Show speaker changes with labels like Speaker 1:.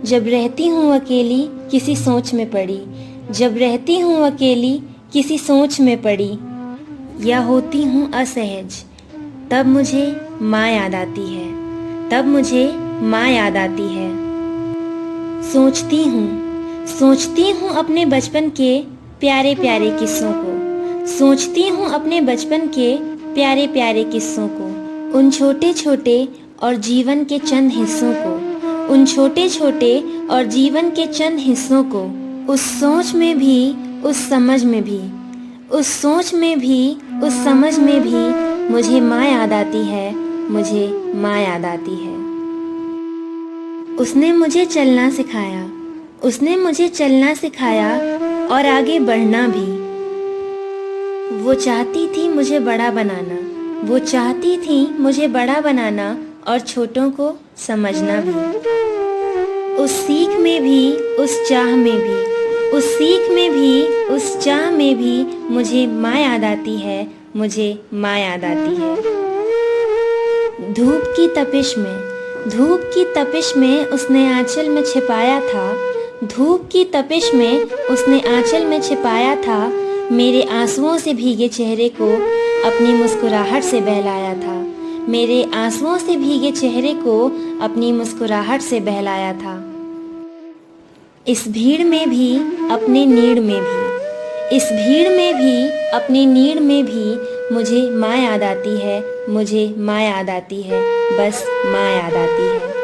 Speaker 1: जब रहती हूँ अकेली किसी सोच में पड़ी, जब रहती हूँ अकेली किसी सोच में पड़ी, या होती हूँ असहज, तब मुझे माँ याद आती है, तब मुझे माँ याद आती है। सोचती हूँ अपने बचपन के प्यारे प्यारे किस्सों को, सोचती हूँ अपने बचपन के प्यारे प्यारे किस्सों को, उन छोटे छोटे और जीवन के चंद हिस्सों को, उन छोटे छोटे और जीवन के चंद हिस्सों को। उस सोच में भी, उस समझ में भी, उस सोच में भी, उस समझ में भी मुझे माँ याद आती है, मुझे माँ याद आती है। उसने मुझे चलना सिखाया, उसने मुझे चलना सिखाया और आगे बढ़ना भी। वो चाहती थी मुझे बड़ा बनाना, वो चाहती थी मुझे बड़ा बनाना और छोटों को समझना भी। उस सीख में भी, उस चाह में भी, उस सीख में भी, उस चाह में भी मुझे माँ याद आती है, मुझे माँ याद आती है। धूप की तपिश में, धूप की तपिश में उसने आंचल में छिपाया था, धूप की तपिश में उसने आंचल में छिपाया था, मेरे आंसुओं से भीगे चेहरे को अपनी मुस्कुराहट से बहलाया था, मेरे आंसुओं से भीगे चेहरे को अपनी मुस्कुराहट से बहलाया था। इस भीड़ में भी, अपने नीड़ में भी, इस भीड़ में भी, अपनी नीड़ में भी मुझे माँ याद आती है, मुझे माँ याद आती है, बस माँ याद आती है।